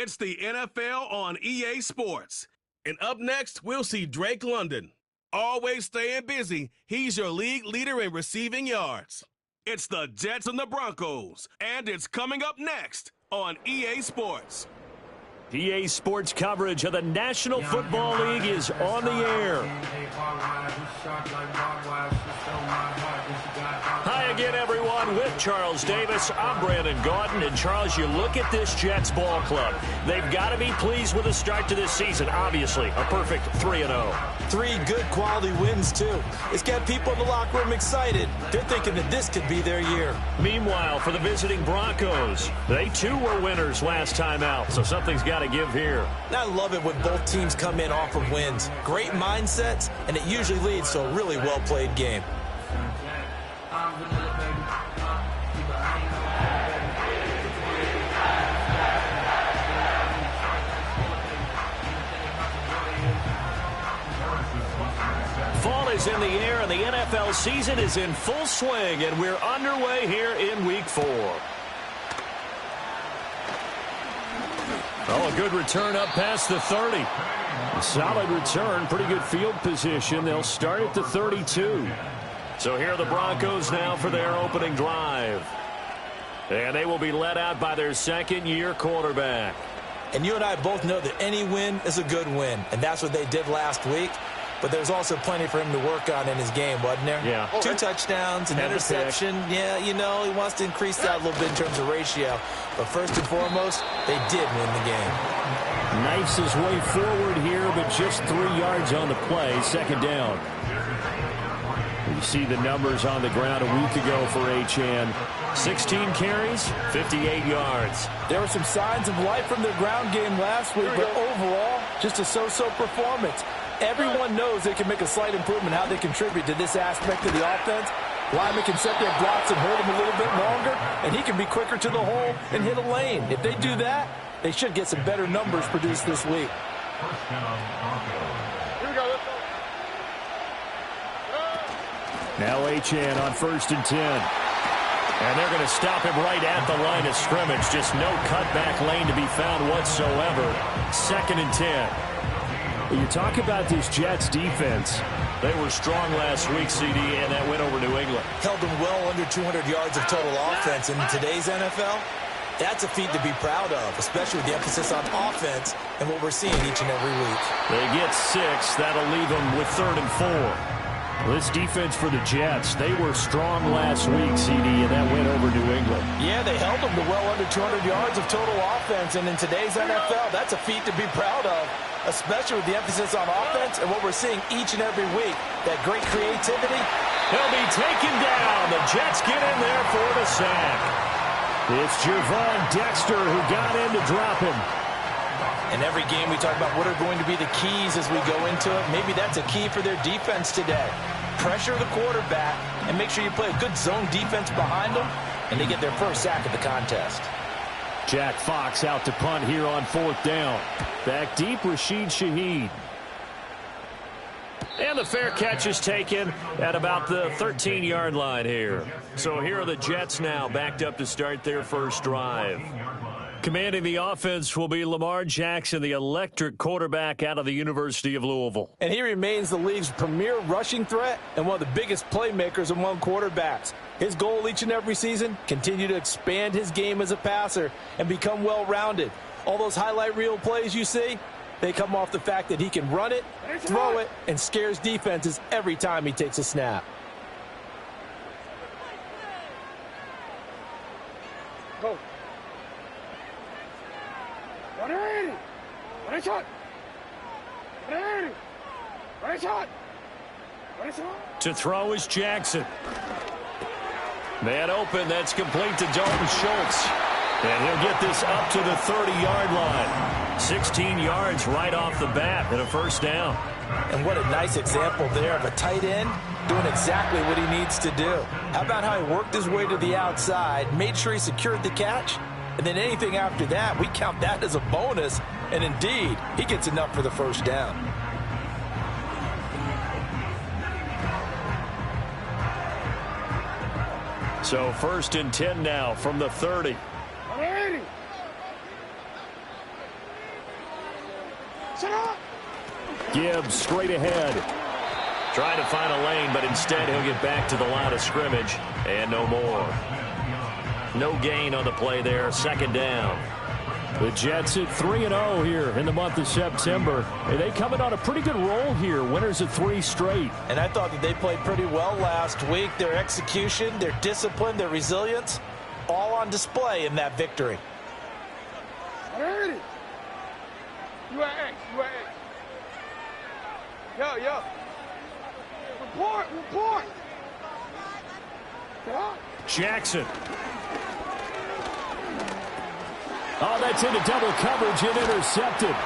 It's the NFL on EA Sports. And up next, we'll see Drake London. Always staying busy, he's your league leader in receiving yards. It's the Jets and the Broncos, and it's coming up next on EA Sports. EA Sports coverage of the National Football League is on the air. Hi again, everyone. With Charles Davis, I'm Brandon Gaudin. And, Charles, you look at this Jets ball club. They've got to be pleased with the start to this season. Obviously, a perfect 3-0. 3 good quality wins, too. It's got people in the locker room excited. They're thinking that this could be their year. Meanwhile, for the visiting Broncos, they, too, were winners last time out, so something's got to give here. I love it when both teams come in off of wins. Great mindsets, and it usually leads to a really well-played game. Fall is in the air, and the NFL season is in full swing, and we're underway here in Week 4. Oh, a good return up past the 30. A solid return, pretty good field position. They'll start at the 32. So here are the Broncos now for their opening drive. And they will be led out by their second-year quarterback. And you and I both know that any win is a good win, and that's what they did last week. But there's also plenty for him to work on in his game, wasn't there? Yeah. 2 touchdowns, an interception. Yeah, you know, he wants to increase that a little bit in terms of ratio. But first and foremost, they did win the game. Knifes his way forward here, but just 3 yards on the play. Second down. You see the numbers on the ground a week ago for Achane. 16 carries, 58 yards. There were some signs of life from their ground game last week, but overall, just a so-so performance. Everyone knows they can make a slight improvement how they contribute to this aspect of the offense. Linemen can set their blocks and hold them a little bit longer, and he can be quicker to the hole and hit a lane. If they do that, they should get some better numbers produced this week. Now Achane on 1st and 10. And they're going to stop him right at the line of scrimmage. Just no cutback lane to be found whatsoever. 2nd and 10. You talk about this Jets defense. They were strong last week, CD, and that went over New England. Held them well under 200 yards of total offense. In today's NFL, that's a feat to be proud of, especially with the emphasis on offense and what we're seeing each and every week. They get 6. That'll leave them with 3rd and 4. This defense for the Jets, they were strong last week, CD, and that went over New England. Yeah, they held them to well under 200 yards of total offense, and in today's NFL, that's a feat to be proud of, especially with the emphasis on offense and what we're seeing each and every week. That great creativity. He'll be taken down. The Jets get in there for the sack. It's Javon Dexter who got in to drop him. In every game, we talk about what are going to be the keys as we go into it. Maybe that's a key for their defense today. Pressure the quarterback and make sure you play a good zone defense behind them, and they get their first sack of the contest. Jack Fox out to punt here on 4th down. Back deep, Rashid Shaheed. And the fair catch is taken at about the 13-yard line here. So here are the Jets now backed up to start their first drive. Commanding the offense will be Lamar Jackson, the electric quarterback out of the University of Louisville. And he remains the league's premier rushing threat and one of the biggest playmakers among quarterbacks. His goal each and every season, continue to expand his game as a passer and become well-rounded. All those highlight reel plays you see, they come off the fact that he can run it, throw it, and scares defenses every time he takes a snap. Go. To throw is Jackson. Man open, that's complete to Dalton Schultz. And he'll get this up to the 30-yard line. 16 yards right off the bat and a first down. And what a nice example there of a tight end doing exactly what he needs to do. How about how he worked his way to the outside, made sure he secured the catch, and then anything after that, we count that as a bonus. And indeed, he gets enough for the first down. So 1st and 10 now from the 30. Gibbs straight ahead. Trying to find a lane, but instead he'll get back to the line of scrimmage, and no more. No gain on the play there, second down. The Jets at 3-0 here in the month of September. They coming on a pretty good roll here, winners of 3 straight. And I thought that they played pretty well last week. Their execution, their discipline, their resilience, all on display in that victory. Heard it. You at X, you at X. Yo. Report. Yeah. Jackson. Oh, that's into double coverage and intercepted.